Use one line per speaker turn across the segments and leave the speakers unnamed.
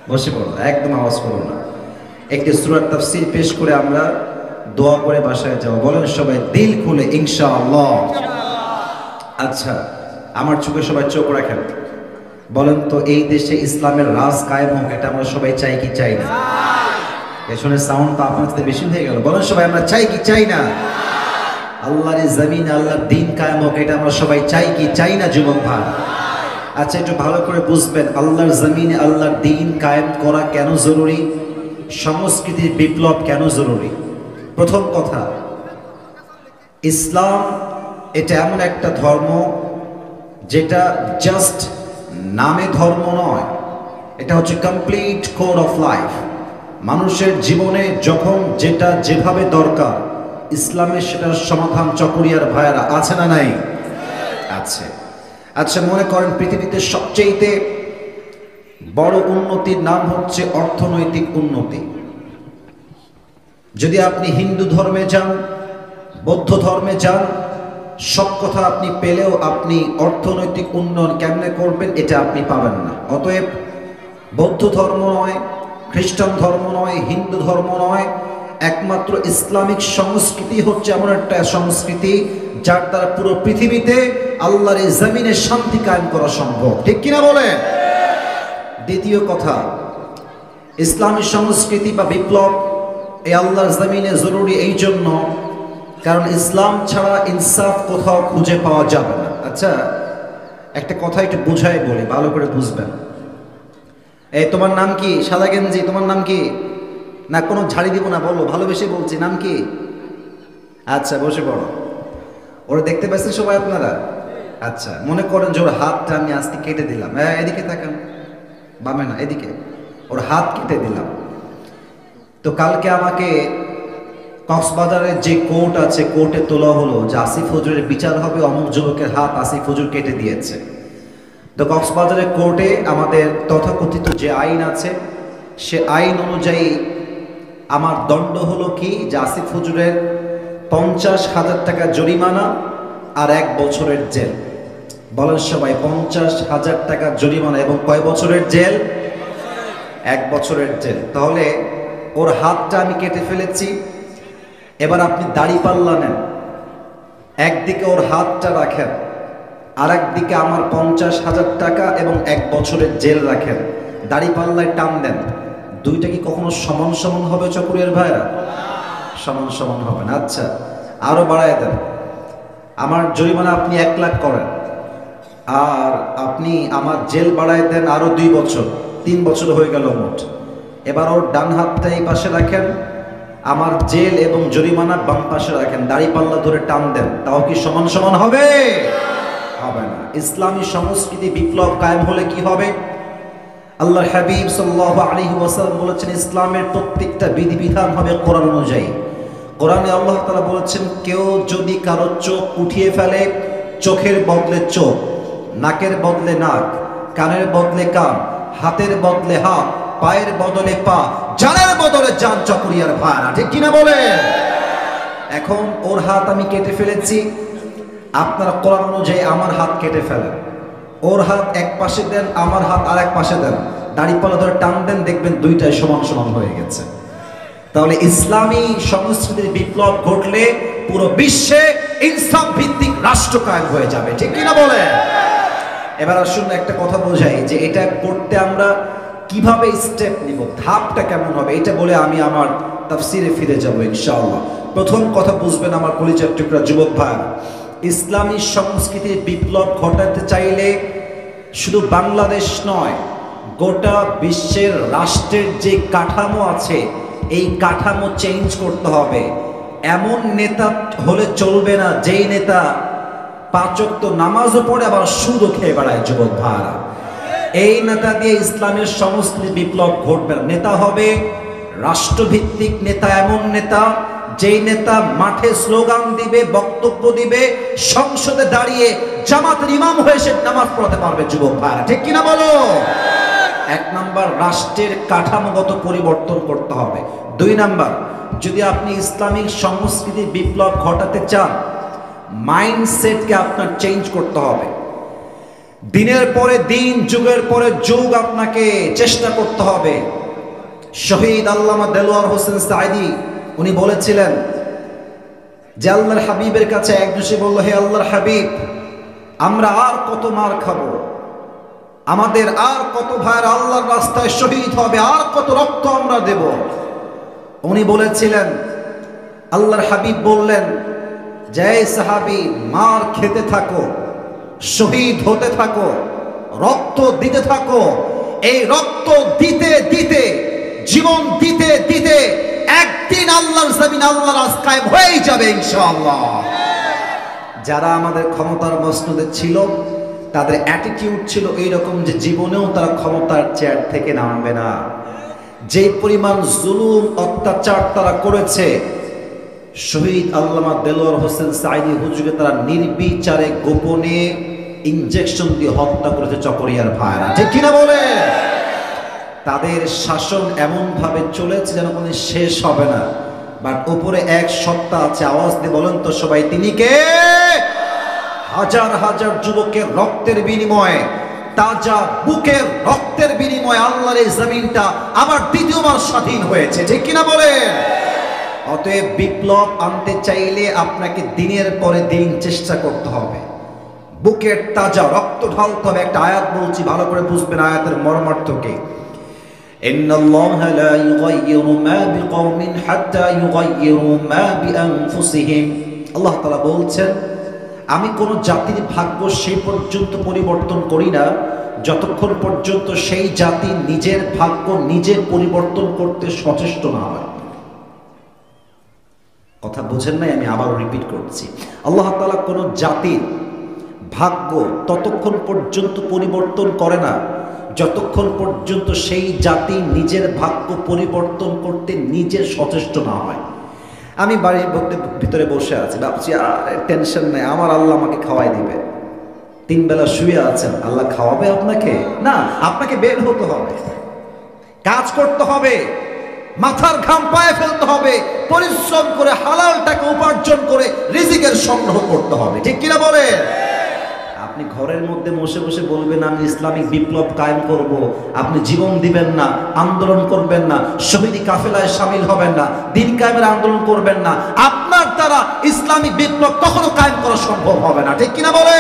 বসে পড়ো, একদম আওয়াজ করো না। একটি সূরার তাফসীর পেশ করে আমরা দোয়া করে বাসায় যাব। বলেন সবাই দিল খুলে ইনশাআল্লাহ। আচ্ছা, আমার চোখে সবাই চোখ রাখেন। বলেন তো, এই দেশে ইসলামের রাজ কায়েম হোক, এটা আমরা সবাই চাই কি চাই না? পেছনের সাউন্ড তো আপনার সাথে বেশি হয়ে গেল। বলেন সবাই, আমরা চাই কি চাই না? আল্লাহর জমিনে আল্লাহর দিন কায়েম হোক, এটা আমরা সবাই চাই কি চাই না যুবক ভাই? আচ্ছা, একটু ভালো করে বুঝবেন, আল্লাহর জমিনে আল্লাহর দিন কায়েম করা কেন জরুরি, সংস্কৃতির বিপ্লব কেন জরুরি। প্রথম কথা, ইসলাম এটা এমন একটা ধর্ম যেটা জাস্ট নামে ধর্ম নয়, এটা হচ্ছে কমপ্লিট কোড অফ লাইফ। মানুষের জীবনে যখন যেটা যেভাবে দরকার, ইসলামের সেটার সমাধান চকরিয়ার ভাইয়েরা আছে না নাই? আছে। আচ্ছা, মনে করেন পৃথিবীতে সবচেয়ে বড় উন্নতির নাম হচ্ছে অর্থনৈতিক উন্নতি। যদি আপনি হিন্দু ধর্মে যান, বৌদ্ধ ধর্মে যান, সব কথা আপনি পেলেও আপনি অর্থনৈতিক উন্নয়ন কেমনে করবেন এটা আপনি পাবেন না। অতএব বৌদ্ধ ধর্ম নয়, খ্রিস্টান ধর্ম নয়, হিন্দু ধর্ম নয়, একমাত্র ইসলামিক সংস্কৃতি হচ্ছে এমন একটা সংস্কৃতি যার দ্বারা পুরো পৃথিবীতে আল্লাহর এই জমিনে শান্তি কায়েম করা সম্ভব। ঠিক কিনা বলেন? দ্বিতীয় কথা, ইসলামী সংস্কৃতি বা বিপ্লব এই আল্লাহর জমিনে জরুরি এই জন্য কারণ ইসলাম ছাড়া ইনসাফ কোথাও খুঁজে পাওয়া যাবে না। আচ্ছা, একটা কথা একটু বুঝাই বলি, ভালো করে বুঝবেন। এই তোমার নাম কি? সাদা গেঞ্জি, তোমার নাম কি? না কোনো ঝাড়ি দিব না, বলো, ভালোবেসে বলছি, নাম কি? আচ্ছা, বসে পড়ো। ওরা দেখতে পাচ্ছেন সবাই আপনারা? আচ্ছা, মনে করেন যে ওর হাতটা আমি আজকে কেটে দিলাম। এদিকে তাকান, বামে না, এদিকে। ওর হাত কেটে দিলাম, তো কালকে আমাকে কক্সবাজারের যে কোর্ট আছে, কোর্টে তোলা হলো যে আসিফ হুজুরের বিচার হবে, অমুক যুবকের হাত আসিফ হুজুর কেটে দিয়েছে। তো কক্সবাজারের কোর্টে আমাদের তথাকথিত যে আইন আছে, সে আইন অনুযায়ী আমার দণ্ড হলো কি, যে আসিফ হুজুরের 50,000 টাকা জরিমানা আর 1 বছরের জেল। বলেন সবাই, 50,000 টাকা জরিমানা এবং কয় বছরের জেল? 1 বছরের জেল। তাহলে ওর হাতটা আমি কেটে ফেলেছি। এবার আপনি দাড়িপাল্লা নেন, একদিকে ওর হাতটা রাখেন, আর একদিকে আমার 50,000 টাকা এবং 1 বছরের জেল রাখেন, দাড়িপাল্লায় টান দেন। দুইটা কি কখনো সমান সমান হবে চকরিয়ার ভাইরা? সমান সমান হবে না। আচ্ছা, আরো বাড়ায় দেন, আমার জরিমানা আপনি 1 লাখ করেন, আর আপনি আমার জেল বাড়ায় দেন আরো 2 বছর, 3 বছর হয়ে গেল মোট। এবার ওর ডান হাতটা এই পাশে রাখেন, আমার জেল এবং জরিমানা বাম পাশে রাখেন, দাড়িপাল্লা ধরে টান দেন, তাও কি সমান সমান হবে? হবে না। ইসলামী সংস্কৃতি বিপ্লব কায়েম হলে কি হবে? আল্লাহর হাবিব সাল্লাল্লাহু আলাইহি ওয়াসাল্লাম বলেছেন, ইসলামের প্রত্যেকটা বিধিবিধান হবে কোরআন অনুযায়ী। কোরআনে আল্লাহ তাআলা বলেছেন, কেউ যদি কারো চোখ উঠিয়ে ফেলে, চোখের বদলে চোখ, নাকের বদলে নাক, কানের বদলে কান, হাতের বদলে হাত, পায়ের বদলে পা, জানের বদলে জান চকরিয়ার ভাড়া। ঠিক কিনা বলে? এখন ওর হাত আমি কেটে ফেলেছি, আপনারা কোরআন অনুযায়ী আমার হাত কেটে ফেলেন। ওর হাত এক পাশে দেন, আমার হাত আর এক পাশে দেন, দাড়িপাল্লা ধরে টান দেন, দেখবেন দুইটাই সমান সমান হয়ে গেছে। তাহলে ইসলামী সংস্কৃতির বিপ্লব ঘটলে পুরো বিশ্বে ইনসাফ ভিত্তিক রাষ্ট্র কায়েম হয়ে যাবে। ঠিক কিনা বলে? এবার আসুন একটা কথা বোঝাই যে এটা করতে আমরা কিভাবে স্টেপ নিব, ধাপটা কেমন হবে, এটা বলে আমি আমার তাফসিরে ফিরে যাব ইনশাআল্লাহ। প্রথম কথা বুঝবেন আমার কলিজার টুকরা যুবক ভাই, ইসলামী সংস্কৃতির বিপ্লব ঘটাতে চাইলে শুধু বাংলাদেশ নয়, গোটা বিশ্বের রাষ্ট্রের যে কাঠামো আছে, এই কাঠামো চেঞ্জ করতে হবে। এমন নেতা হলে চলবে না যেই নেতা 5 ওয়াক্ত নামাজও পড়ে আবার সুদও খেয়ে বেড়ায় যুবক ভাইরা। এই নেতা দিয়ে ইসলামের সংস্কৃতি বিপ্লব ঘটবে না। নেতা হবে রাষ্ট্রভিত্তিক নেতা, এমন নেতা যেই নেতা মাঠে স্লোগান দিবে, বক্তব্য দিবে, সংসদে দাঁড়িয়ে জামাতের ইমাম হয়ে সে নামাজ পড়াতে পারবে যুবক ভাইরা। ঠিক কিনা বলো? 1 নাম্বার, রাষ্ট্রের কাঠামোগত পরিবর্তন করতে হবে। 2 নাম্বার, যদি আপনি ইসলামিক সংস্কৃতির বিপ্লব ঘটাতে চান, মাইন্ডসেটকে আপনার চেঞ্জ করতে হবে। দিনের পরে দিন, যুগের পরে যুগ আপনাকে চেষ্টা করতে হবে। শহীদ আল্লামা দেলোয়ার হোসেন সাঈদী উনি বলেছিলেন যে আল্লাহর হাবিবের কাছে একজন সে বলল, হে আল্লাহর হাবিব, আমরা আর কত মার খাবো, আমাদের আর কত ভাইয়ের আল্লাহর রাস্তায় শহীদ হবে, আর কত রক্ত আমরা দেব। উনি বলেছিলেন, আল্লাহর হাবিব বললেন যে সাহাবী, মার খেতে থাকো, শহীদ হতে থাকো, রক্ত দিতে থাকো। এই রক্ত দিতে দিতে, জীবন দিতে দিতে একদিন আল্লাহর জমিন, আল্লাহর রাজ কায়েম হয়ে যাবে ইনশাআল্লাহ। যারা আমাদের ক্ষমতার মসনদে ছিল তাদের অ্যাটিটিউড ছিল এইরকম যে জীবনেও তারা ক্ষমতার চেয়ার থেকে নামবে না। যে পরিমাণ জুলুম অত্যাচার তারা করেছে, শহীদ আল্লামা দেলোয়ার হোসেন সাঈদী হুজুরকে তারা নির্বিচারে গোপনে ইনজেকশন দিয়ে হত্যা করেছে চকরিয়ার ভাইরা, ঠিক কিনা বলে? তাদের শাসন এমন ভাবে চলেছে যেন কোনো শেষ হবে না। বাট উপরে এক সত্তা আছে, আওয়াজ দিয়ে বলেন তো সবাই, তিনি কে? হাজার হাজার যুবকের রক্তের বিনিময়ে, তাজা বুকের রক্তের বিনিময়ে আল্লাহর এই জমিনটা আবার দ্বিতীয়বার স্বাধীন হয়েছে, ঠিক কিনা বলে? অতএব বিপ্লব আনতে চাইলে আপনাকে দিনের পরে দিন চেষ্টা করতে হবে, বুকের তাজা রক্ত ঢালতে হবে। একটা আয়াত বলছি, ভালো করে বুঝবেন আয়াতের মর্মার্থকে। ইন্নাল্লাহা লা ইউগাইয়িরু মা বিকওমিন হাত্তা ইউগাইয়িরু মা বিআনফুসিহিম। আল্লাহ তাআলা বলছেন, আমি কোন জাতির ভাগ্য সেই পর্যন্ত পরিবর্তন করি না যতক্ষণ পর্যন্ত সেই জাতি নিজের ভাগ্য নিজে পরিবর্তন করতে সচেষ্ট না হয়। কথা বুঝেন নাই? আমি আবার রিপিট করছি। আল্লাহ তাআলা কোন জাতির ভাগ্য ততক্ষণ পর্যন্ত পরিবর্তন করে না যতক্ষণ পর্যন্ত সেই জাতি নিজের ভাগ্য পরিবর্তন করতে নিজে সচেষ্ট না হয়। আমি বাড়ির ভিতরে বসে আছি, ভাবছি আর টেনশন নেই, আমার আল্লাহ আমাকে খাওয়াই দিবে। 3 বেলা শুয়ে আছেন, আল্লাহ খাওয়াবে আপনাকে? না, আপনাকে বের হতে হবে, কাজ করতে হবে, মাথার ঘাম পায়ে ফেলতে হবে, পরিশ্রম করে হালাল টাকা উপার্জন করে রিজিকের সংগ্রহ করতে হবে, ঠিক কিনা বলে? আপনি ঘরের মধ্যে বসে বসে বলবেন আমি ইসলামিক বিপ্লব কায়েম করব, আপনি জীবন দিবেন না, আন্দোলন করবেন না, শহীদি কাফেলায় শামিল হবেন না, দিন কায়েমের আন্দোলন করবেন না, আপনার দ্বারা ইসলামিক বিপ্লব কখনো কায়েম করা সম্ভব হবে না, ঠিক কিনা বলে?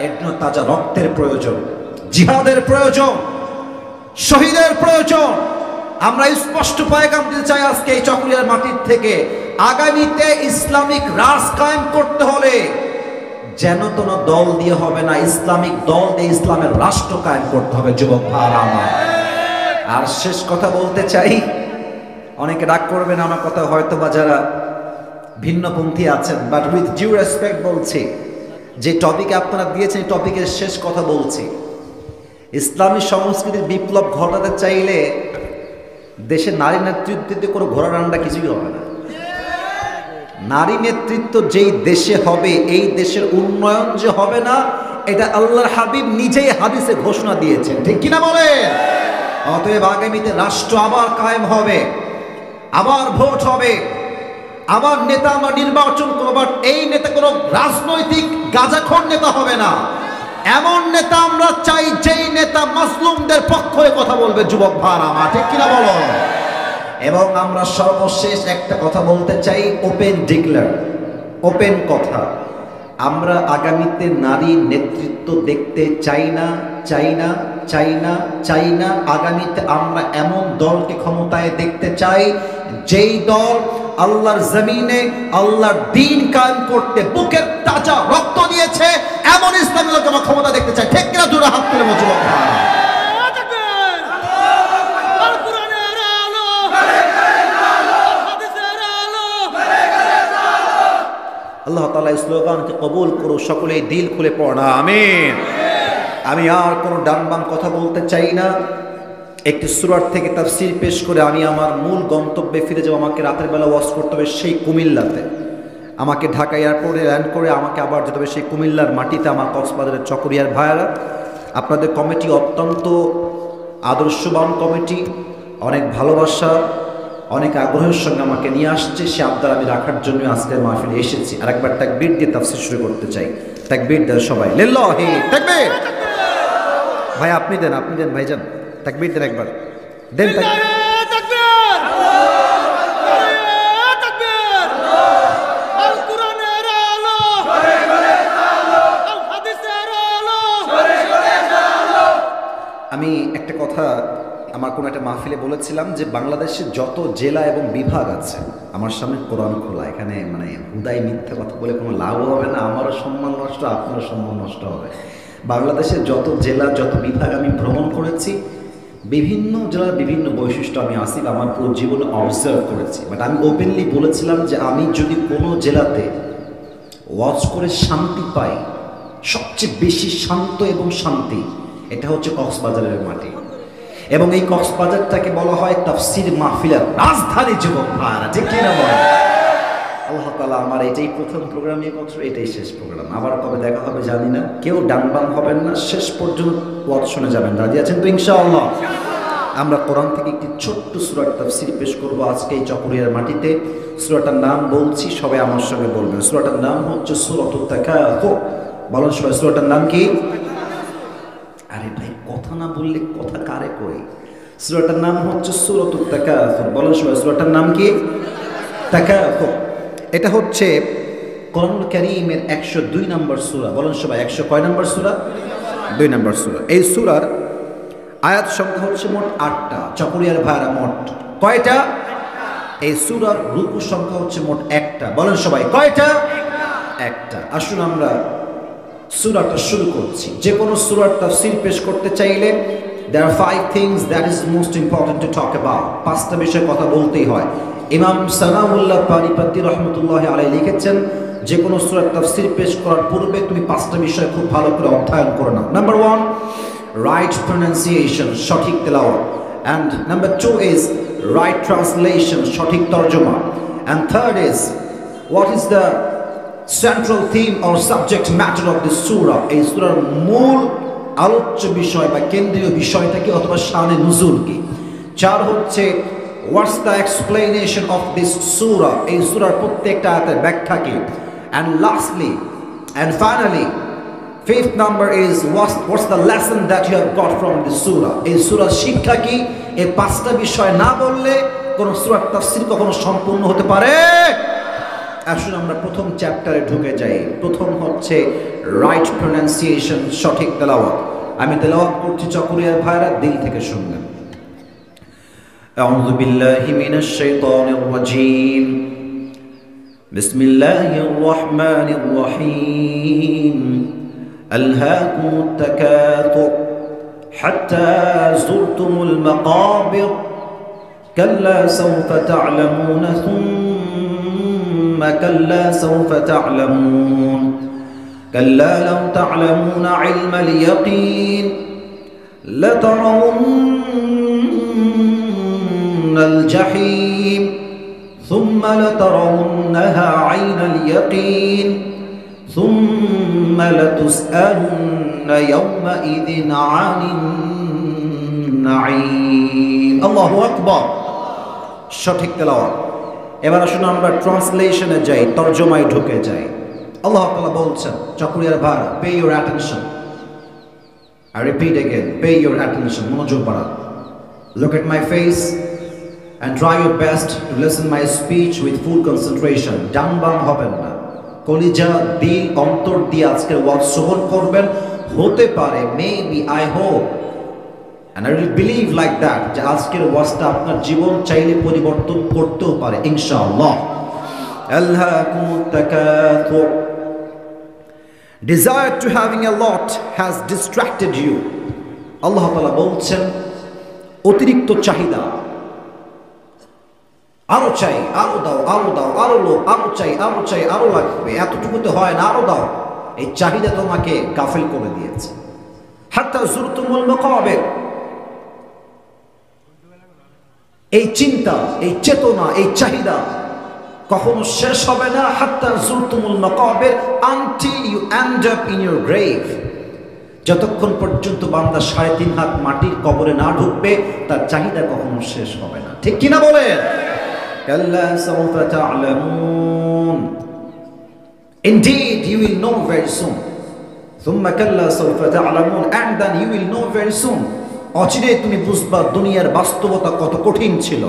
এর জন্য তাজা রক্তের প্রয়োজন, জিহাদের প্রয়োজন, শহীদের প্রয়োজন। আমরা স্পষ্ট পয়গাম দিতে চাই আজকে এই চকরিয়ার মাটির থেকে, আগামীতে ইসলামিক রাজ কায়েম করতে হলে যেন কোনো দল দিয়ে হবে না, ইসলামিক দল দিয়ে ইসলামের রাষ্ট্র কায়েম করতে হবে যুবক ভাইরা আমার। আর শেষ কথা বলতে চাই, অনেকে রাগ করবেন আমার কথা হয়তো বা যারা ভিন্নপন্থী আছেন, বাট উইথ ডিউ রেসপেক্ট বলছি, যে টপিকে আপনারা দিয়েছেন এই টপিকের শেষ কথা বলছি। ইসলামী সংস্কৃতির বিপ্লব ঘটাতে চাইলে দেশে নারী নেতৃত্বে কোনো ঘোড়া রান্না কিছুই হবে না। নারী নেতৃত্ব যেই দেশে হবে, এই দেশের উন্নয়ন যে হবে না, এটা আল্লাহর হাবিব নিজেই হাদিসে ঘোষণা দিয়েছেন, ঠিক কিনা বলে? অতএব আগামীতে রাষ্ট্র আবার কায়েম হবে, আবার ভোট হবে, আবার নেতা আমরা নির্বাচন করব। বাট এই নেতা কোনো রাজনৈতিক গাঁজাখোর নেতা হবে না, এমন নেতা আমরা চাই যেই নেতা মাসলুমদের পক্ষ হয়ে কথা বলবে যুবক ভাইরা আমার, ঠিক কিনা বলো? এবং আমরা সর্বশেষ একটা কথা বলতে চাই, ওপেন ডিক্লেয়ার, ওপেন কথা, আমরা আগামীতে নারী নেতৃত্ব দেখতে চাই না, চাই না, চাই না, চাই না। আগামীতে আমরা এমন দলকে ক্ষমতায় দেখতে চাই যেই দল আল্লাহর জমিনে আল্লাহর দ্বীন কায়েম করতে বুকের তাজা রক্ত দিয়েছে, এমন ইসলামী লোক আমরা ক্ষমতা দেখতে চাই, ঠিক কিনা? জোরে হাত তুলে যুবক ভাইরা। আল্লাহ তাআলা এই স্লোগানকে কবুল করুক, সকলেই দিল খুলে পড়া আমিন। আমি আর কোনো ডান বাম কথা বলতে চাই না, একটি সূরা থেকে তাফসীর পেশ করে আমি আমার মূল গন্তব্যে ফিরে যাব। আমাকে রাতের বেলা ওয়াজ করতে হবে সেই কুমিল্লাতে, আমাকে ঢাকা এয়ারপোর্টে ল্যান্ড করে আমাকে আবার যেতে হবে সেই কুমিল্লার মাটিতে, আমার কক্সবাজারের চকরিয়ার ভাইয়েরা। আপনাদের কমিটি অত্যন্ত আদর্শবান কমিটি, অনেক ভালোবাসা, অনেক আগ্রহের সঙ্গে আমাকে নিয়ে আসছে, সে আবদার আমি রাখার জন্য আজকের মাহফিলে এসেছি। আর একবার তাকবীর দিয়ে তাফসীর শুরু করতে চাই। তাকবীর দেন সবাই, লিল্লাহি তাকবীর। ভাই আপনি দেন ভাইজান, তাকবীর দেন একবার, দেন তাকবীর। আমি একটা কথা আমার কোনো একটা মাহফিলে বলেছিলাম যে বাংলাদেশের যত জেলা এবং বিভাগ আছে, আমার সামনে কোরআন খোলা, এখানে মানে হুদাই মিথ্যা কথা বলে কোনো লাভ হবে না, আমারও সম্মান নষ্ট, আপনারও সম্মান নষ্ট হবে। বাংলাদেশের যত জেলা যত বিভাগ আমি ভ্রমণ করেছি, বিভিন্ন জেলার বিভিন্ন বৈশিষ্ট্য আমি আসিফ আমার পুরো জীবনে অবজার্ভ করেছি। বাট আমি ওপেনলি বলেছিলাম যে আমি যদি কোনো জেলাতে ওয়াচ করে শান্তি পাই, সবচেয়ে বেশি শান্ত এবং শান্তি এটা হচ্ছে কক্সবাজারের মাটি। এবং এই কক্সবাজারটাকে বলা হয় তাফসীর মাহফিলের রাজধানী। যুবক ভাইরা ঠিক কিনা বলেন? আল্লাহ তাআলা আমার এটাই প্রথম প্রোগ্রাম, এই বছর এটাই শেষ প্রোগ্রাম। আবার কবে দেখা হবে জানি না, কেউ ডানবাম হবেন না, শেষ পর্যন্ত ওয়াজ শুনে যাবেন। রাজি আছেন তো ইনশাআল্লাহ? আমরা কোরআন থেকে একটি ছোট্ট সূরার তাফসীর পেশ করব আজকে এই চকরিয়ার মাটিতে। সূরাটার নাম বলছি, সবাই আমার সঙ্গে বলবেন। সূরাটার নাম হচ্ছে সূরাতুত তাকাসুর। বলেন সবাই, সূরাটার নাম কি? আরে ভাই কথা না বললে কথা কারে কই? সূরাটার নাম হচ্ছে সূরাতুত তাকাসুর। বলেন সবাই, সূরাটার নাম কি? তাকাসুর। এটা হচ্ছে কোরআনুল কারীমের 102 নম্বর সূরা। বলেন সবাই, 100 কয় নম্বর সূরা? 2 নম্বর সূরা। এই সূরার আয়াত সংখ্যা হচ্ছে মোট 8টা। চকরিয়ার ভাইরা মোট কয়টা? এই সূরার রুকু সংখ্যা হচ্ছে মোট 1টা। বলেন সবাই কয়টা? 1টা। আসুন আমরা সূরাটা শুরু করছি। যে কোনো সূরার তাফসীর পেশ করতে চাইলে there are 5 things that is most important to talk about. 5টা বিষয়ে কথা বলতেই হয়। ইমাম সানাউল্লাহ পানিপতি রাহমাতুল্লাহি আলাইহি লিখেছেন, যে কোনো সূরার তাফসীর পেশ করার পূর্বে তুমি 5টা বিষয় খুব ভালো করে অধ্যয়ন করে নাও। নাম্বার 1, right pronunciation, সঠিক তেলাওয়াত। And number 2 is right translation, সঠিক তরজমা। And third is what is the central theme or subject matter of this surah. এই সূরার মূল আলোচ্য বিষয় বা কেন্দ্রীয় বিষয়টা কি অথবা শানে নুজুল কি। 4 হচ্ছে what's the explanation of this surah, এই সূরার প্রত্যেকটা আয়াতের ব্যাখ্যা কি। And lastly and finally, 5th number is what's the lesson that you have got from this surah. এই সূরার শিক্ষা কি। এই 5টা বিষয় না বললে কোন সূরার তাফসীর কখনো সম্পূর্ণ হতে পারে। আসুন আমরা প্রথম চ্যাপ্টারে ঢুকে যাই। প্রথম হচ্ছে রাইট প্রোনাউন্সিয়েশন, সঠিক তেলাওয়াত। আমি তেলাওয়াত করছি, চকরিয়ার ভাইরা দিল থেকে শুনবেন। আউযু বিল্লাহি মিনাশ শাইতানির রাজীম। বিসমিল্লাহির রহমানির রহিম। আলহাকুমুত তাকাসুর হাত্তা যুরতুমুল মাকাবির কাল্লা সাওফা তা'লামুনা كلا سوف تعلمون كلا لو تعلمون علم اليقين لترون الجحيم ثم لترونها عين اليقين ثم لتسألن يومئذ عن النعيم الله أكبر সঠিক তেলাওয়াত। এবার আসুন আমরা ট্রান্সলেশনে যাই, তরজমায় ঢুকে যাই। আল্লাহ তাআলা বলছেন, চকরিয়ার ভাইরা pay your attention. I repeat again, pay your attention, মনোযোগ বাড়ান। Look at my face and try your best to listen my speech with full concentration. ডান বাম হবেন না, কলিজা দিল অন্তর দিয়ে আজকের ওয়াজ শ্রবণ করবেন। হতে পারে, maybe, I hope and I will believe like that যে আজকের ওয়াজটা আপনার জীবন চাইলে পরিবর্তন করতেও পারে ইনশাআল্লাহ। আলহাকুমুত তাকাসুর, desire to having a lot has distracted you. আল্লাহ তাআলা বলছেন অতিরিক্ত চাহিদা, আরো চাই, আরো দাও, আরো দাও, আরো লোভ, আরো চাই, আরো চাই, আরো লাগবে, এতটুকুতে হয় না, আরো দাও। এই চাহিদা তোমাকে গাফেল করে দিয়েছে। হাত্তা যুরতুমুল মাকাবির, এই চিন্তা, এই চেতনা, এই চাহিদা কখনো শেষ হবে না। হাত্তা যুরতুমুল মাকাবির, until you end up in your grave, যতক্ষণ পর্যন্ত বান্দা 3.5 হাত মাটির কবরে না ঢুকবে তার চাহিদা কখনো শেষ হবে না। ঠিক কিনা বলেন? কাল্লা সাওফা তা'লামুন, indeed you will know very soon. সুম্মা কাল্লা সাউফা তা'লামুন, and then you will know very soon. অচিরেই তুমি বুঝবা দুনিয়ার বাস্তবতা কত কঠিন ছিল।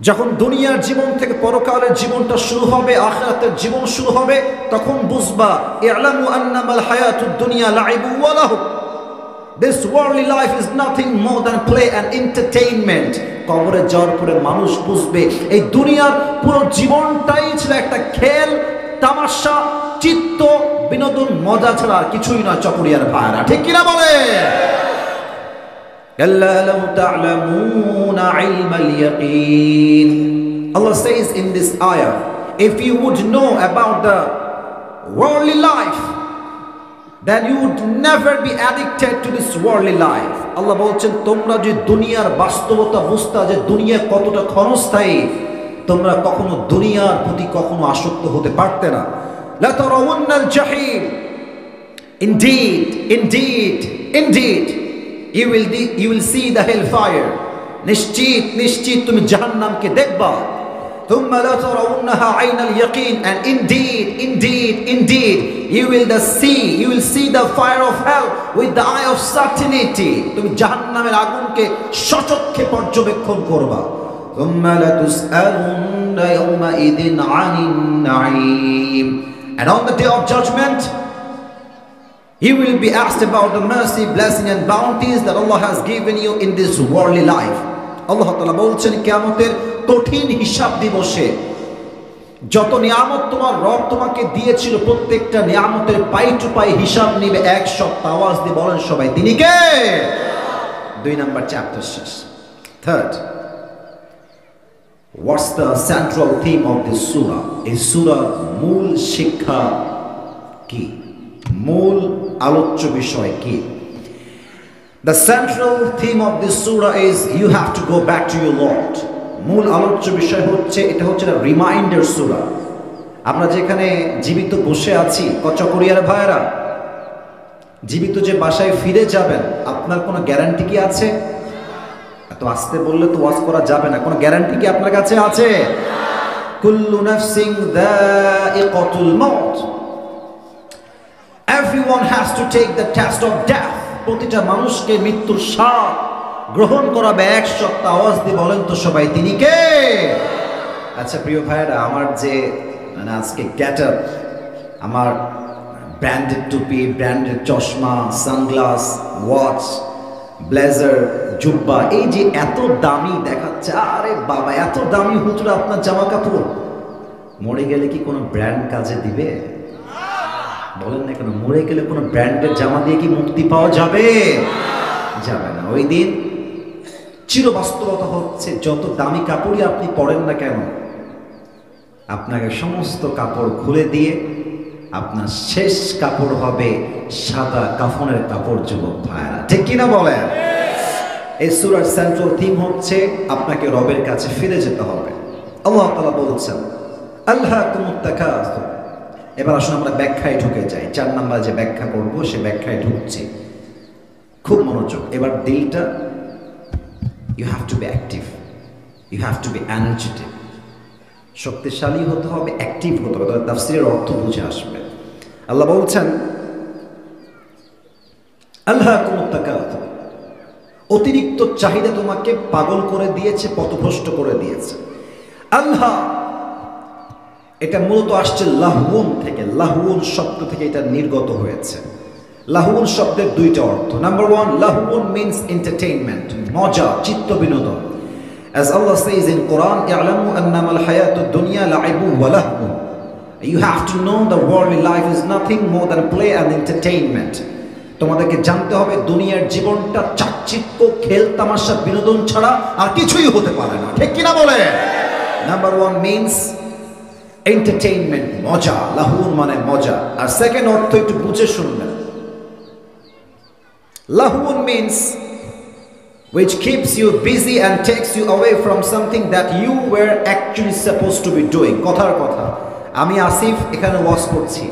যখন দুনিয়ার জীবন থেকে পরকালের জীবনটা শুরু হবে, আখিরাতের জীবন শুরু হবে, তখন বুঝবা ই'লামু আন্নামাল হায়াতুদ দুনিয়া লাইবু ওয়া লাহু। This worldly life is nothing more than play and entertainment. কবরে যাওয়ার পরে মানুষ বুঝবে এই দুনিয়ার পুরো জীবনটাই ছিল একটা খেল, তামাশা, চিত্ত বিনোদন, মজা ছাড়া আর কিছুই নয়। চকরিয়ার ভাইরা ঠিক কিনা বলে? কাল্লা লাউ তা'লামুনা ইলমাল ইয়াকিন। Allah says in this ayah, if you would know about the worldly life, then you would never be addicted to this worldly life. Allah বলছেন তোমরা যে দুনিয়ার বাস্তবতা বুঝতা যে দুনিয়া কতটা ক্ষণস্থায়ী, তোমরা কখনো দুনিয়ার প্রতি কখনো আসক্ত হতে পারতে না। লা তারাউন্নাল জাহিম, indeed you will see the hellfire. নিশ্চিত তুমি জাহান্নামকে দেখবা। ثم لا ترونها عين اليقين, and indeed you will see the fire of hell with the eye of certainty. তুমি জাহান্নামের আগুনকে সচক্ষে পর্যবেক্ষণ করবা। ثم لتسألن يومئذ عن النعيم, and on the day of judgment you will be asked about the mercy, blessing and bounties that Allah has given you in this worldly life. আল্লাহ তাআলা বলছেন কিয়ামতের কঠিন হিসাব দিবসে যত নিয়ামত তোমার রব তোমাকে দিয়েছিল, প্রত্যেকটা নিয়ামতের পাই টু পাই হিসাব নিবে। এক সপ্তাহ আওয়াজ দিয়ে বলেন সবাই, তিনি কে? 2 নাম্বার চ্যাপ্টার শেষ। Third, what's the central theme of this surah? এই সূরার মূল শিক্ষা কি? মূল আলোচ্য বিষয় কি? The central theme of this surah is you have to go back to your Lord. মূল আলোচ্য বিষয় হচ্ছে এটা হচ্ছে রিমাইন্ডার সূরা। আমরা যেখানে জীবিত বসে আছি, কচকরিয়ার ভাইরা, জীবিত যে বাসায় ফিরে যাবেন, আপনার কোনো গ্যারান্টি কি আছে? এত আস্তে বললে তো ওয়াজ করা যাবে না। কোনো গ্যারান্টি কি আপনার কাছে আছে? কুল্লু নাফসিন যায়িকাতুল মাউত, everyone has to take the test of death. প্রতিটা মানুষকে মৃত্যুর স্বাদ গ্রহণ করাবে। এক সপ্তাহ আওয়াজ দিয়ে বলেন তো সবাই, তিনি কে? আচ্ছা প্রিয় ভাইরা, আমার যে আজকে গেটআপ, আমার ব্র্যান্ডেড টুপি, ব্র্যান্ডেড চশমা, সানগ্লাস, ওয়াচ, ব্লেজার, জুব্বা, এই যে এত দামি দেখাচ্ছে, আরে বাবা এত দামি হুজুর আপনার জামা কাপড়, মরে গেলে কি কোনো ব্র্যান্ড কাজে দিবে? বলেন না কেন? মরে গেলে কোনো ব্র্যান্ডের জামা দিয়ে কি মুক্তি পাওয়া যাবে? যাবে না। ওই দিন চিরবাস্তবতা হচ্ছে যত দামি কাপড়ই আপনি পরেন না কেন, আপনাকে সমস্ত কাপড় খুলে দিয়ে আপনার শেষ কাপড় হবে সাদা কাফনের কাপড়। যুবক ভাইরা ঠিক কিনা বলেন? এই সূরার সেন্ট্রাল থিম হচ্ছে আপনাকে রবের কাছে ফিরে যেতে হবে। আল্লাহ তাআলা বলছেন আলহাকুমুত তাকাসুর। এবার আসুন আমরা ব্যাখ্যায় ঢুকে যাই। 4 নাম্বার যে ব্যাখ্যা করব সে ব্যাখ্যায় ঢুকছি, খুব মনোযোগ। এবার দিলটা, you have to be active, you have to be energetic, শক্তিশালী হতে হবে, অ্যাক্টিভ হতে হবে, তবে তাফসীরের অর্থ বুঝে আসবে। আল্লাহ বলছেন আলহাকুমুত তাকাসুর, অতিরিক্ত চাহিদা তোমাকে পাগল করে দিয়েছে, পথভ্রষ্ট করে দিয়েছে। আল্লাহ এটা মূলত আসছে লাহউন থেকে, লাহউন শব্দ থেকে এটা নির্গত হয়েছে। লাহউন শব্দের 2টা অর্থ। নাম্বার 1, লাহউন মিন্স এন্টারটেইনমেন্ট, মজা, চিত্ত বিনোদন। As Allah says in Quran, "I'lamu annama al-hayatu ad-dunya la'ibun wa lahwun." You have to know the worldly life is nothing more than play and entertainment. তোমাদেরকে জানতে হবে দুনিয়ার জীবনটা চাকচিক্য, খেল তামাশা, বিনোদন ছাড়া আর কিছুই হতে পারে না। ঠিক কিনা বলে? নাম্বার 1 means entertainment, মজা, লাহুন মানে মজা। আর সেকেন্ড অর্থ একটু বুঝে শুনবেন। লাহুন means which keeps you busy and takes you away from something that you were actually supposed to be doing. কথার কথা, আমি আসিফ এখানে ওয়াজ করছি,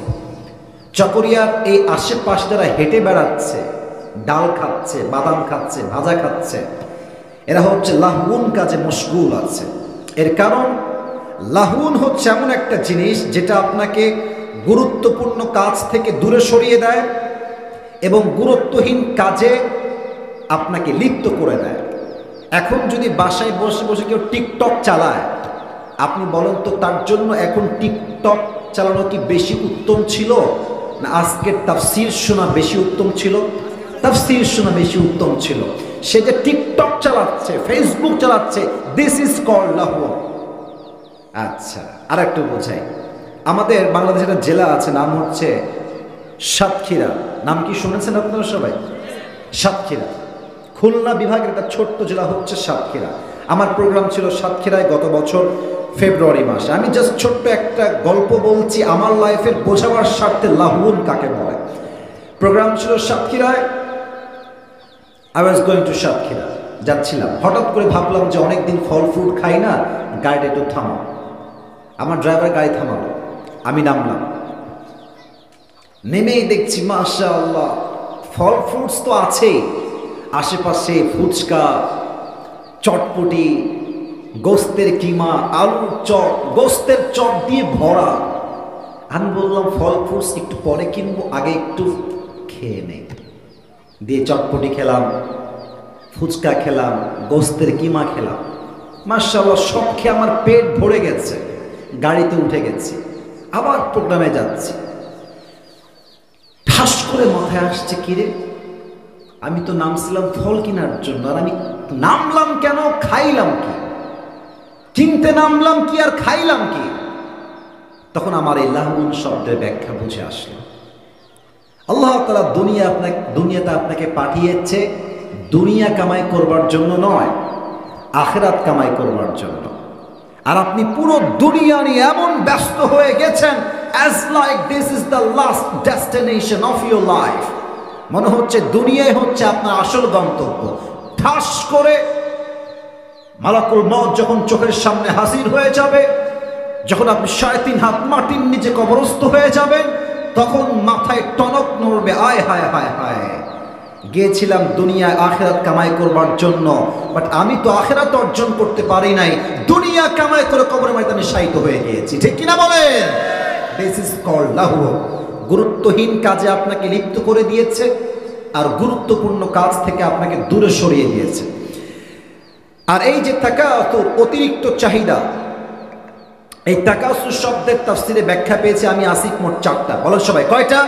চকরিয়ার এই আশেপাশে যারা হেঁটে বেড়াচ্ছে, ডাল খাচ্ছে, বাদাম খাচ্ছে, ভাজা খাচ্ছে, এরা হচ্ছে লাহুন কাজে মশগুল আছে। এর কারণ লাহুন হচ্ছে এমন একটা জিনিস যেটা আপনাকে গুরুত্বপূর্ণ কাজ থেকে দূরে সরিয়ে দেয় এবং গুরুত্বহীন কাজে আপনাকে লিপ্ত করে দেয়। এখন যদি বাসায় বসে বসে কেউ টিকটক চালায়, আপনি বলেন তো তার জন্য এখন টিকটক চালানো কি বেশি উত্তম ছিল, না আজকের তাফসীর শোনা বেশি উত্তম ছিল? তাফসীর শোনা বেশি উত্তম ছিল। সে যে টিকটক চালাচ্ছে, ফেসবুক চালাচ্ছে, দিস ইজ কল্ড লাহু। আচ্ছা, আর একটু বোঝাই। আমাদের বাংলাদেশের একটা জেলা আছে, নাম হচ্ছে সাতক্ষীরা। নাম কি শুনেছেন আপনারা সবাই? সাতক্ষীরা খুলনা বিভাগের একটা ছোট্ট জেলা হচ্ছে সাতক্ষীরা। আমার প্রোগ্রাম ছিল সাতক্ষীরায় গত বছর ফেব্রুয়ারি মাসে। আমি জাস্ট ছোট্ট একটা গল্প বলছি আমার লাইফের বোঝাবার স্বার্থে, লাহুন কাকে বলে। প্রোগ্রাম ছিল সাতক্ষীরায়। I was going to Satkhira, যাচ্ছিলাম। হঠাৎ করে ভাবলাম যে অনেকদিন ফল ফ্রুট খাই না, গাড়িটা একটু থামাও। আমার ড্রাইভার গাড়ি থামালো, আমি নামলাম। নেমেই দেখছি মাশাআল্লাহ ফল ফ্রুটস তো আছেই, আশেপাশে ফুচকা, চটপটি, গোস্তের কিমা, আলুর চপ, গোস্তের চপ দিয়ে ভরা। আমি বললাম ফল ফ্রুটস একটু পরে কিনবো, আগে একটু খেয়ে নেই। দিয়ে চটপটি খেলাম, ফুচকা খেলাম, গোস্তের কিমা খেলাম। মাশাআল্লাহ সব খেয়ে আমার পেট ভরে গেছে। গাড়িতে উঠে গেছি, আবার প্রোগ্রামে যাচ্ছি। ঠাস করে মাথায় আসছে, কিরে আমি তো নামছিলাম ফল কেনার জন্য, আর আমি নামলাম কেন, খাইলাম কি? কিনতে নামলাম কি আর খাইলাম কি? তখন আমার এই লাহুন শব্দের ব্যাখ্যা বুঝে আসলো। আল্লাহ তাআলা দুনিয়াতে আপনাকে পাঠিয়েছে দুনিয়া কামাই করবার জন্য নয়, আখিরাত কামাই করবার জন্য। আর আপনি পুরো দুনিয়া নিয়ে এমন ব্যস্ত হয়ে গেছেন, as like this is the last destination of your life। মনে হচ্ছে দুনিয়ায় হচ্ছে আপনার আসল গন্তব্য। ঠাস করে মালাকুল মউত যখন চোখের সামনে হাজির হয়ে যাবে, যখন আপনি 3.5 হাত মাটির নিচে কবরস্থ হয়ে যাবেন, তখন মাথায় টনক নড়বে, আয় হায় হায় হায়, গিয়েছিলাম দুনিয়ায় আখিরাত কামাই করবার জন্য, বাট আমি তো আখিরাত অর্জন করতে পারি নাই, দুনিয়া কামাই করে কবরের ময়দানে শায়িত হয়ে গিয়েছি। ঠিক কিনা বলেন? দিস ইজ কল্ড লাহু। গুরুত্বহীন কাজে আপনাকে লিপ্ত করে দিয়েছে আর গুরুত্বপূর্ণ কাজ থেকে আপনাকে দূরে সরিয়ে দিয়েছে। আর এই যে তাকাতুর, অতিরিক্ত চাহিদা, এই তাকাসুর শব্দের তাফসীরে ব্যাখ্যা পেয়েছে আমি আসিফ মোট 4টা। বলেন সবাই কয়টা?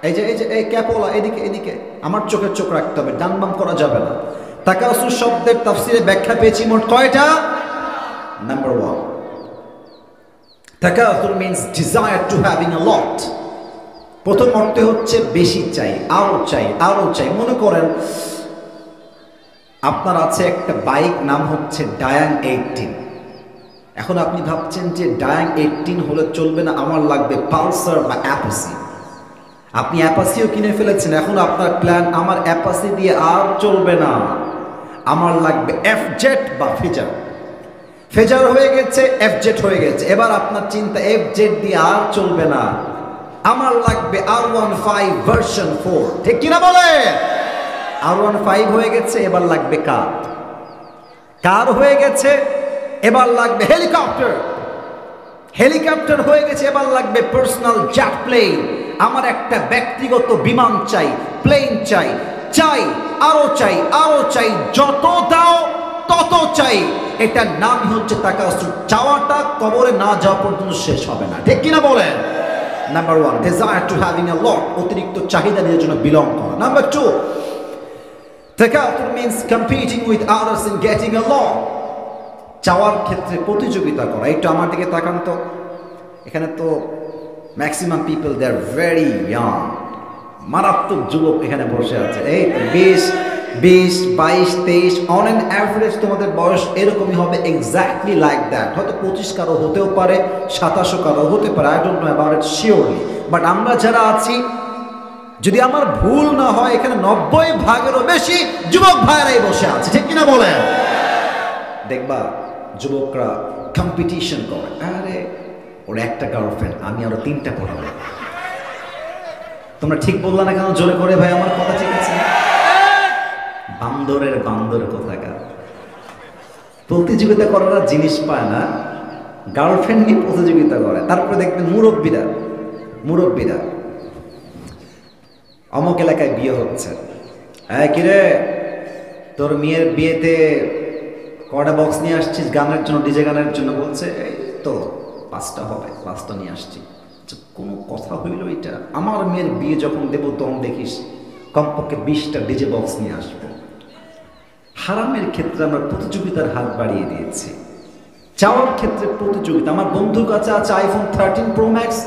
এই যে এই ক্যাপওয়ালা, এদিকে আমার চোখের চোখ রাখতে হবে, ডান বাম করা যাবে না। তাকাসুর শব্দের তাফসীরে ব্যাখ্যা পেয়েছি মোট কয়টা? নাম্বার 1, তাকাসুর means desire to having a lot. প্রথম অর্থে হচ্ছে বেশি চাই, আরো চাই, আরো চাই। মনে করেন আপনার আছে একটা বাইক, নাম হচ্ছে ডায়াং 18। এখন আপনি ভাবছেন যে ডায়াং 18 হলে চলবে না, আমার লাগবে পালসার বা অ্যাপাসি। আপনি অ্যাপাসিও কিনে ফেলেছেন, এখন আপনার প্ল্যান আমার অ্যাপাসি দিয়ে আর চলবে না, আমার লাগবে এফজেড বা ফেজার। ফেজার হয়ে গেছে, এফজেড হয়ে গেছে, এবার আপনার চিন্তা এফজেড দিয়ে আর চলবে না, আমার লাগবে R15 ভার্সন 4। ঠিক কিনা বলে? R15 হয়ে গেছে, এবার লাগবে কার হয়ে গেছে, এবার লাগবে হেলিকপ্টার। হেলিকপ্টার হয়ে গেছে, এবার লাগবে পার্সোনাল জেট প্লেন। আমার একটা ব্যক্তিগত বিমান চাই, প্লেন চাই, আরো চাই, আরো চাই, যত দাও তত চাই। এটার নাম হচ্ছে তাকাসুর। চাওয়াটা কবরে না যাওয়া পর্যন্ত শেষ হবে না। ঠিক কিনা বলেন? Number 1, desire to having a lot, অতিরিক্ত চাহিদা নিজের জন্য বিলং করা। Number 2, তাকাসুর means competing with others in getting a lot। চাওয়ার ক্ষেত্রে প্রতিযোগিতা করা। একটু আমার দিকে তাকান তো, এখানে তো maximum people they are very young, মারাত্মক যুবক এখানে বসে আছে। এই 20, 22, 23 অন অ্যান অ্যাভারেজ তোমাদের বয়স এরকমই হবে, এক্স্যাক্টলি লাইক দ্যাট। হয়তো 25 কারো হতেও পারে, 27 কারো হতে পারে, I don't know about it surely. But আমরা যারা আছি, যদি আমার ভুল না হয়, এখানে 90% বেশি যুবক ভাইরাই বসে আছে। ঠিক কিনা বলেন? দেখবা যুবকরা কম্পিটিশন করে, আরে ওর একটা গার্লফ্রেন্ড, আমি আরো 3টা পড়াবো। তোমরা ঠিক বললা না কেন জোরে করে? ভাই আমার কথা ঠিক আছে? বান্দর কোথাকার, প্রতিযোগিতা করার জিনিস পায় না, গার্লফ্রেন্ড নিয়ে প্রতিযোগিতা করে। তারপরে দেখবেন মুরব্বীরা মুরব্বীরা, অমুক এলাকায় বিয়ে হচ্ছে, হ্যাঁ কিরে তোর মেয়ের বিয়েতে কটা বক্স নিয়ে আসছিস গানের জন্য, ডিজে গানের জন্য? বলছে এই তো 5টা হবে, 5টা নিয়ে আসছি। কোনো কথা হইল এটা? আমার মেয়ের বিয়ে যখন দেবো তখন দেখিস কমপক্ষে 20টা ডিজে বক্স নিয়ে আসবো। হারামের ক্ষেত্রে আমরা প্রতিযোগিতার হাত বাড়িয়ে দিয়েছি, চাওয়ার ক্ষেত্রে প্রতিযোগিতা। আমার বন্ধুর কাছে আছে আইফোন 13 প্রো ম্যাক্স,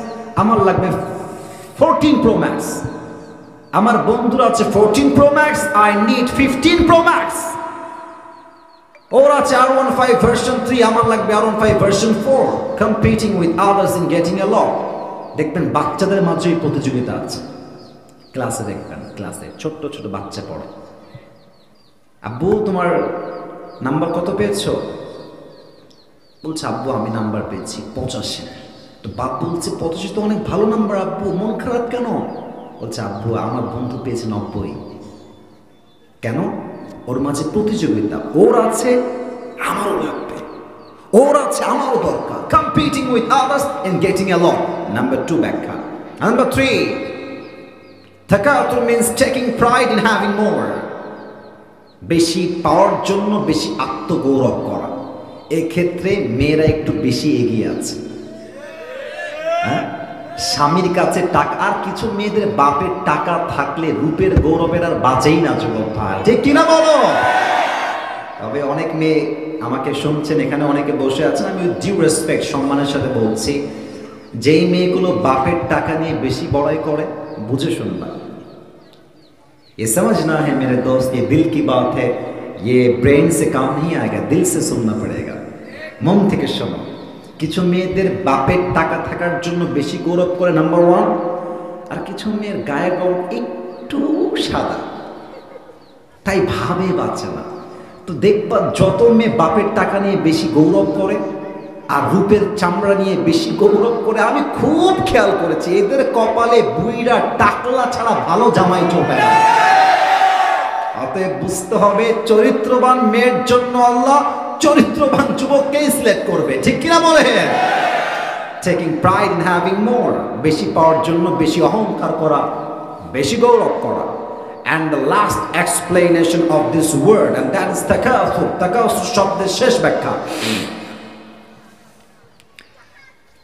আমার লাগবে 14 প্রো ম্যাক্স। আমার বন্ধুর আছে 14 pro max, I need 15 pro max. ওর আছে R15 ভার্সন 3, আমার লাগবে R15 version 4, competing with others in getting a lot. দেখবেন বাচ্চাদের মাঝেই প্রতিযোগিতা আছে। ক্লাসে দেখবেন, ক্লাসে ছোট্ট ছোট বাচ্চা পড়ে, আব্বু তোমার নাম্বার কত পেয়েছো? বলছে আব্বু আমি নাম্বার পেয়েছি 85। তো বাপ বলছে 85 তো অনেক ভালো নাম্বার আব্বু, মন খারাপ কেন? বলছে আব্বু আমার বন্ধু পেয়েছে 90। কেন? ওর মাঝে প্রতিযোগিতা, ওর আছে আমারও লাগবে, ওর আছে আমারও দরকার, competing with others in getting a lot. Number 2 ব্যাখ্যা। নাম্বার 3, তাকাতুর means taking pride in having more. বেশি পাওয়ার জন্য বেশি আত্মগৌরব করা। এক্ষেত্রে মেয়েরা একটু বেশি এগিয়ে আছে। হ্যাঁ, স্বামীর কাছে টাকা, আর কিছু মেয়েদের বাপের টাকা থাকলে রূপের গৌরবের আর বাঁচেই না যুবক ভাই, ঠিক কিনা বলো? তবে অনেক মেয়ে আমাকে শুনছেন, এখানে অনেকে বসে আছেন, আমি ডিউ রেসপেক্ট সম্মানের সাথে বলছি, যেই মেয়েগুলো বাপের টাকা নিয়ে বেশি বড়াই করে, বুঝে শুনবা, ये समझना है मेरे दोस्त, ये दिल की बात है, ये ब्रेन से काम नहीं आएगा, दिल से सुनना पड़ेगा। মন থেকে শোনো। কিছু মেয়েদের বাপের টাকা থাকার জন্য বেশি গৌরব করে, নাম্বার 1। আর কিছু মেয়ের গায়ের রং একটু সাদা, তাই ভাবে বাঁচে না। তো দেখবা যত মেয়ে বাপের টাকা নিয়ে বেশি গৌরব করে আর রূপের চামড়া নিয়ে বেশি গৌরব করে, আমি খুব খেয়াল করেছি এদের কপালে বুইরা টাকলা ছাড়া ভালো জামাই চলবে না। অতএব বুঝতে হবে চরিত্রবান মেয়ের জন্য আল্লাহ চরিত্রবান যুবককেই সিলেক্ট করবে, ঠিক কিনা বলে? Taking pride in having more, বেশি পাওয়ার জন্য বেশি অহংকার করা, বেশি গৌরব করা। And the last explanation of this word, and that is তাকাসুর। তাকাসুর শব্দের শেষ ব্যাখ্যা,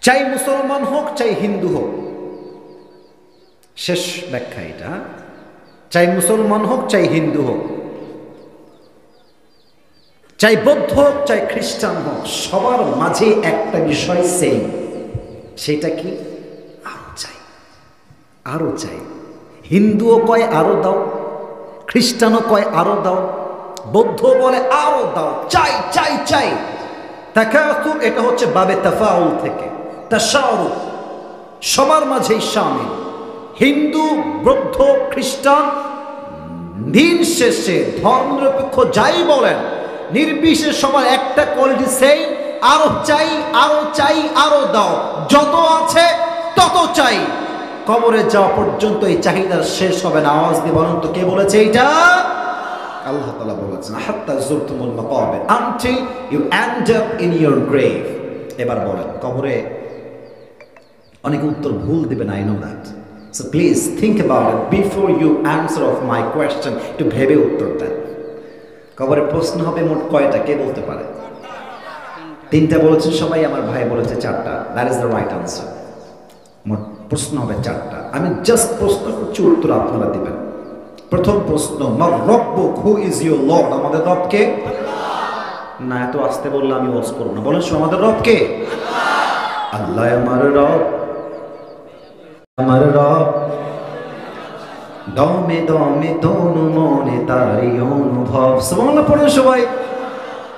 চাই মুসলমান হোক চাই হিন্দু হোক, শেষ ব্যাখ্যা এটা, চাই মুসলমান হোক চাই হিন্দু হোক, চাই বৌদ্ধ হোক চাই খ্রিস্টান হোক, সবার মাঝে একটা বিষয় সেম। সেটা কি? আরো চাই, আরো চাই। হিন্দুও কয় আরো দাও, খ্রিস্টানও কয় আরো দাও, বৌদ্ধ বলে আরো দাও, চাই চাই চাই। তাকাসুর এটা হচ্ছে বাবে তাফাউল থেকে, তাশাউরু, সবার মাঝেই শামিল। হিন্দু, বৌদ্ধ, খ্রিস্টান, দিন শেষে ধর্মনিরপেক্ষ যাই বলেন, নির্বিশেষে সবার একটা কোয়ালিটি সেই, আরো চাই, আরো চাই, আরো দাও, যত আছে তত চাই। কবরে যাওয়া পর্যন্ত এই চাহিদা শেষ হবে না। আওয়াজ দিয়ে বলুন তো কে বলেছে এইটা? আল্লাহ তাআলা বলেছেন, হাত্তা যুরতুমুল মাকাবির, until you end up in your grave। এবার বলেন, কবরে অনেকে উত্তর ভুল দিবেন, I know that, so please think about it before you answer of my question. একটু ভেবে উত্তর দেন। কবরে প্রশ্ন হবে মোট কয়টা, কে বলতে পারে? 3টা বলেছেন সবাই, আমার ভাই বলেছে 4টা। That is the right answer. মোট প্রশ্ন হবে 4টা। আমি জাস্ট প্রশ্ন করছি, উত্তর আপনারা দিবেন। প্রথম প্রশ্ন, মার রব্বুক, হু ইজ ইউর লর্ড? আমাদের রব কে? না, এত আসতে বললে আমি ওয়াজ করব না। বলেন আমাদের রব কে? আল্লাহ আমার রব, আমার রব, দমে দমে তনু মনে তারি অনুভব। সুবহানাল্লাহ পড়ুন সবাই।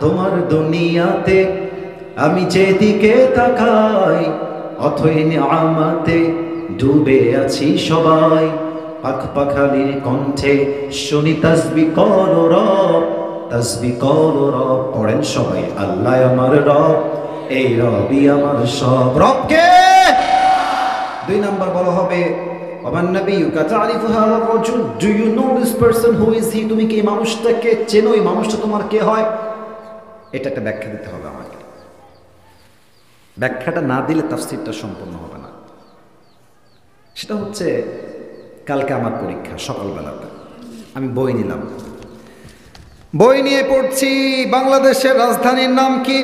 তোমার দুনিয়াতে আমি যেদিকে তাকাই, অথই নিয়ামতে ডুবে আছি সবাই। পাখ পাখালির কণ্ঠে শুনি তাসবিহ করো রব, তাসবিহ করো রব। পড়েন সবাই, আল্লাহ আমার রব, এই রবই আমার সব। রব কে? 2 নাম্বার বলা হবে, ওমান নবিয়ুকা তারিফু হাযা রাজুল, do you know this person, who is he? তুমি কি এই মানুষটাকে চেনো? এই মানুষটা তোমার কে হয়? এটা একটা ব্যাখ্যা দিতে হবে আমাকে। ব্যাখ্যাটা না দিলে তাফসীরটা সম্পূর্ণ হবে না। সেটা হচ্ছে কালকে আমার পরীক্ষা সকালবেলাটা। আমি বই নিলাম, বই নিয়ে পড়ছি বাংলাদেশের রাজধানীর নাম কি,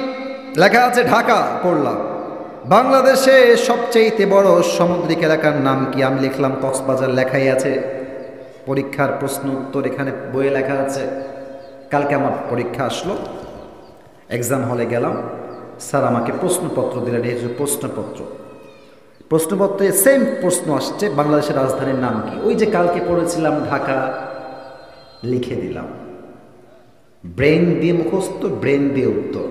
লেখা আছে ঢাকা। পড়লাম বাংলাদেশে সবচেয়ে বড় সামুদ্রিক এলাকার নাম কি, আমি লিখলাম কক্সবাজার, লেখাই আছে। পরীক্ষার প্রশ্ন উত্তর এখানে বইয়ে লেখা আছে। কালকে আমার পরীক্ষা আসলো, এক্সাম হলে গেলাম, স্যার আমাকে প্রশ্নপত্র দিলেন। এই যে প্রশ্নপত্রে সেম প্রশ্ন আসছে, বাংলাদেশের রাজধানীর নাম কি, ওই যে কালকে পড়েছিলাম ঢাকা, লিখে দিলাম। ব্রেন দিয়ে মুখস্থ, ব্রেন দিয়ে উত্তর।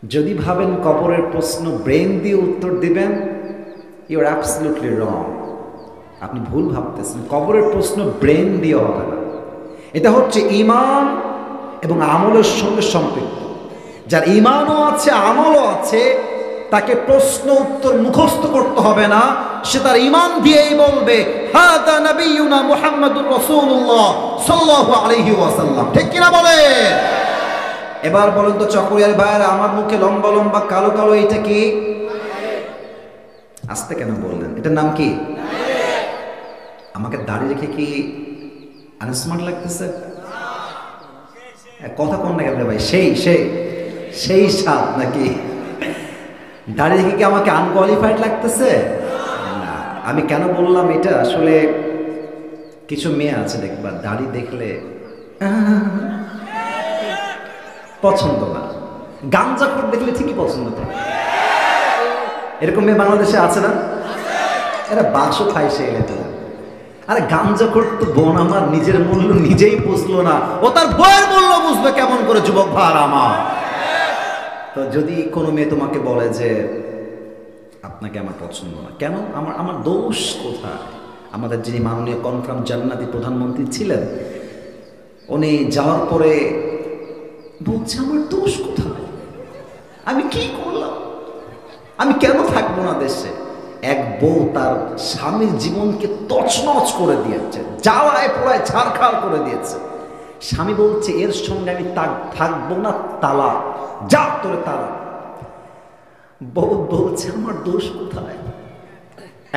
যদি ভাবেন কবরের প্রশ্ন ব্রেন দিয়ে উত্তর দিবেন, ইউ আর অ্যাবসলিউটলি রং। আপনি ভুল ভাবতেছেন। কবরের প্রশ্ন ব্রেন দিয়ে হবে না। এটা হচ্ছে ঈমান এবং আমলের সঙ্গে সম্পৃক্ত। যার ঈমানও আছে, আমলও আছে, তাকে প্রশ্ন উত্তর মুখস্থ করতে হবে না। সে তার ঈমান দিয়েই বলবে হাদা নবিয়ুনা মুহাম্মাদুর রাসূলুল্লাহ সাল্লাল্লাহু আলাইহি ওয়াসাল্লাম। ঠিক কিনা বলে? এবার বলেন তো চকরিয়ার ভাইয়েরা, আমার মুখে লম্বা লম্বা কালো কালো, এটা কি? আস্তে কেন বললেন? এটার নাম কি? আমাকে দাড়ি রেখে কি আনস্মার্ট লাগতেছে? কথা কোন না কেন ভাই? সেই সাত নাকি? দাড়ি রেখে কি আমাকে আনকোয়ালিফাইড লাগতেছে? না। আমি কেন বললাম এটা, আসলে কিছু মেয়ে আছে দেখবা দাড়ি দেখলে পছন্দ না, গাঞ্জাখোর দেখলে ঠিকই পছন্দ করে। এরকম মেয়ে বাংলাদেশে আছে না? এরা বাসও খায় সেই লেভেলে। আরে গাঞ্জাখোর তো বোন আমার, নিজের মূল্য নিজেই বুঝলো না, ও তার বইয়ের মূল্য বুঝবে কেমন করে? যুবক ভাই আমার, তো যদি কোনো মেয়ে তোমাকে বলে যে আপনাকে আমার পছন্দ না, কেন? আমার দোষ কোথায়? আমাদের যিনি মাননীয় কনফার্ম জান্নাতি প্রধানমন্ত্রী ছিলেন, উনি যাওয়ার পরে বলছে আমার দোষ কোথায়? আমি কি করলাম? আমি কেন থাকবো না দেশে? এক বউ তার স্বামীর জীবনকে তছনছ করে দিয়েছে, জ্বালায় পোড়ায় ছারখার করে দিয়েছে। স্বামী বলছে এর সঙ্গে আমি থাকবো না, তালাক, যা তোরে তালাক। বউ বলছে আমার দোষ কোথায়?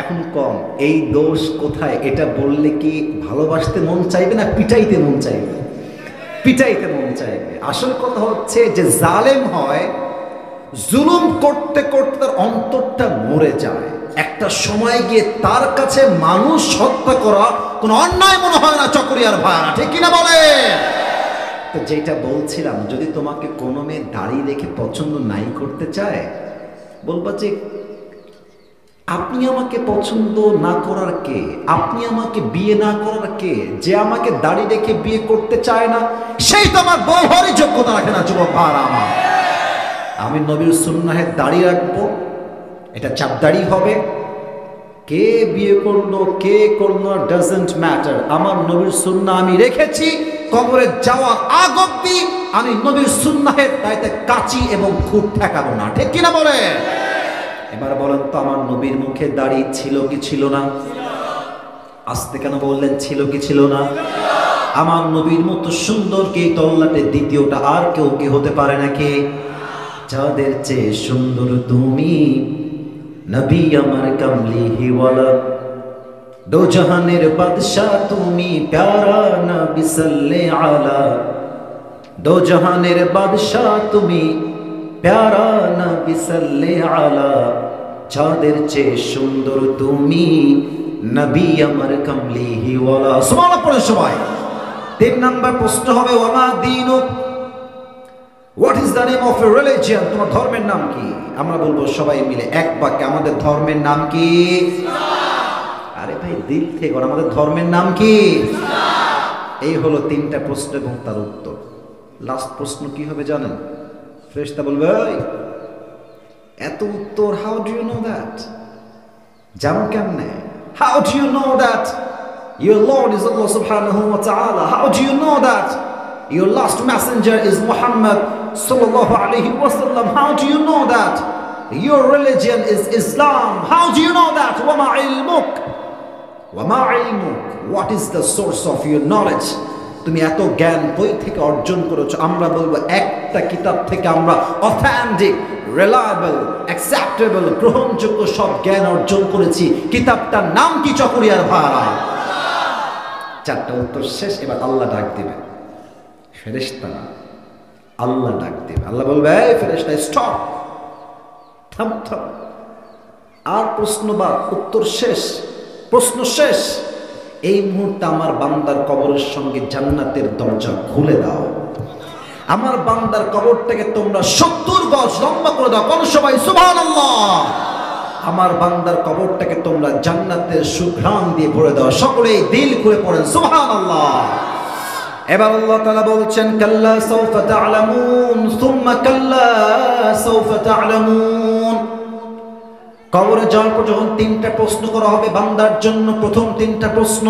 এখন কম, এই দোষ কোথায় এটা বললে কি ভালোবাসতে মন চাইবে না পিটাইতে মন চাইবে? পিটাইতে মন চাইবে। আসল কথা হচ্ছে যে জালেম হয়, জুলুম করতে করতে তার অন্তরটা মরে যায়। একটা সময় গিয়ে তার কাছে মানুষ হত্যা করা কোনো অন্যায় মনে হয় না। চকরিয়ার ভাইরা, ঠিক কিনা বলে? তো যেটা বলছিলাম, যদি তোমাকে কোনো মেয়ে দাড়ি রেখে পছন্দ নাই করতে চায়, বলবা যে আপনি আমাকে পছন্দ না করার কে? আপনি আমাকে বিয়ে না করার কে? যে আমাকে দাড়ি রেখে বিয়ে করতে চায় না, সেই তো আমার বউ হওয়ারই যোগ্যতা রাখে না। যুবক ভাইরা আমার, আমি নবীর সুন্নাহে দাড়ি রাখবো, এটা চাপদাড়ি হবে। কে বিয়ে করলো কে করলো ডাজন্ট ম্যাটার। আমার নবীর সুন্নাহ আমি রেখেছি, কবরে যাওয়ার আগ অব্দি আমি নবীর সুন্নাহের দায়িত্বে কাঁচি এবং খুঁট ঠেকাবো না। ঠিক কিনা বলে? এবার বলেন তো আমার নবীর মুখে দাড়ি ছিল কি ছিল না? আস্তে কেন বললেন ছিল কি ছিল না? আমার নবীর মতো সুন্দর কে তল্লাটে দ্বিতীয়টা আর কেউ কি হতে পারে নাকি? যাদের চেয়ে সুন্দর তুমি নবী আমার কামলিহি ওয়ালা, দো জাহানের বাদশা তুমি প্যারা নবী সাল্লে আলা, দো জাহানের বাদশা তুমি প্যারা নবী সাল্লে আলা, যাদের চেয়ে সুন্দর তুমি নবী আমার কামলিহি ওয়ালা। সুবহানাল্লাহ পড়ে সবাই। 3 নাম্বার প্রশ্ন হবে ওয়ামা দীনুক, what is the name of a religion? তোমার ধর্মের নাম কি? আমরা বলবো সবাই মিলে এক বাক্যে, আমাদের ধর্মের নাম কি? আরে ভাই দিল থেকে, আমাদের ধর্মের নাম কি? এই হলো 3টা প্রশ্ন এবং তার উত্তর। লাস্ট প্রশ্ন কি হবে জানেন? ফেরেশতা বলবে এত উত্তর, how do you know that? জানো কেমনে? How do you know that your Lord is Allah subhanahu wa ta'ala? How do you know that your last messenger is Muhammad sallallahu alayhi wa sallam? How do you know that your religion is Islam? How do you know that? Wama ilmuk, what is the source of your knowledge? তুমি এত জ্ঞান বই থেকে অর্জন করেছো, আমরা বলবো একটা কিতাব থেকে আমরা অথেন্টিক, রিলায়েবল, অ্যাকসেপ্টেবল, গ্রহণযোগ্য সব জ্ঞান অর্জন করেছি। কিতাবটার নাম কি চকরিয়ার ভাই? চারটা উত্তর শেষ। এবার আল্লাহ ডাক দিবে, ফেরেশতা না, আল্লাহ ডাক দিবে। আল্লাহ বলবে, এই ফেরেশতা স্টপ, থাম থাম, আর প্রশ্ন বা উত্তর শেষ, প্রশ্ন শেষ। এই মুহূর্তে আমার বান্দার কবরের সঙ্গে জান্নাতের দরজা খুলে দাও। আমার বান্দার কবরটাকে তোমরা 70 গজ লম্বা করে দাও। কোন সবাই সুবহানাল্লাহ। আমার বান্দার কবরটাকে তোমরা জান্নাতের সুঘ্রাণ দিয়ে ভরে দাও। সকলেই দিল খুলে পড়েন সুবহানাল্লাহ। এবার আল্লাহ তাআলা বলছেন, কাল্লা সাউফা তা'লামুন সুম্মা কাল্লা সাউফা তা'লামুন। কবরে যাওয়ার পর যখন 3টা প্রশ্ন করা হবে বান্দার জন্য, প্রথম 3টা প্রশ্ন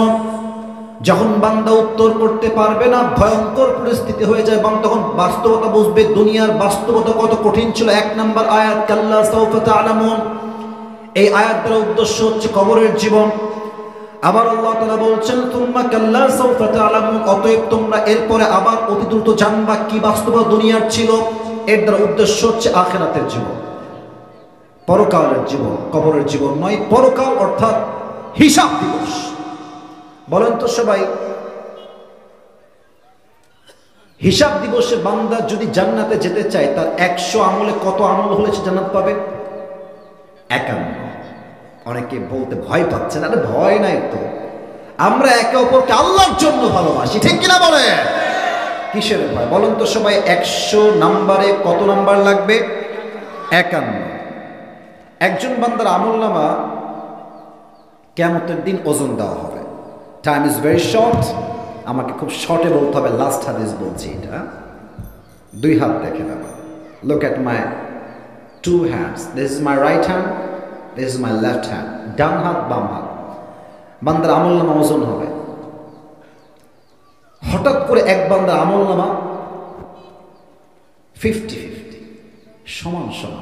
যখন বান্দা উত্তর করতে পারবে না, ভয়ঙ্কর পরিস্থিতি হয়ে যায়, এবং তখন বাস্তবতা বুঝবে দুনিয়ার বাস্তবতা কত কঠিন ছিল। 1 নম্বর আয়াত কাল্লা সাউফা তা'লামুন, এই আয়াত দ্বারা উদ্দেশ্য হচ্ছে কবরের জীবন। আবার আল্লাহ তাআলা বলছেন, তুম্মা কাল্লা সাউফা তা'লামুন, অতএব তোমরা এরপরে আবার অতি দ্রুত জানবা কি বাস্তবতা দুনিয়ার ছিল। এর দ্বারা উদ্দেশ্য হচ্ছে আখিরাতের জীবন, পরকালের জীবন, কবরের জীবন নয়। পরকাল অর্থাৎ হিসাব দিবস। বলেন তো সবাই, হিসাব দিবসে বান্দা যদি জান্নাতে যেতে চায়, তার 100 আমলে কত আমল হলে সে জান্নাত পাবে? 51। অনেকে বলতে ভয় পাচ্ছেন, আরে ভয় নাই তো, আমরা একে অপরকে আল্লাহর জন্য ভালোবাসি, ঠিক কিনা বলে? কিসের ভয় বলেন তো সবাই? 100 নাম্বারে কত নাম্বার লাগবে? 51। একজন বান্দার আমলনামা কিয়ামতের দিন ওজন দেওয়া হবে। টাইম ইজ ভেরি শর্ট, আমাকে খুব শর্টে বলতে হবে। লাস্ট হাদিস বলছি এটা। 2 হাত দেখে নেব। Look at my 2 hands, this is my right hand, this is my left hand. ডান হাত বাম হাত। বান্দার আমলনামা ওজন হবে। হঠাৎ করে এক বান্দার আমলনামা 50-50 সমান সমান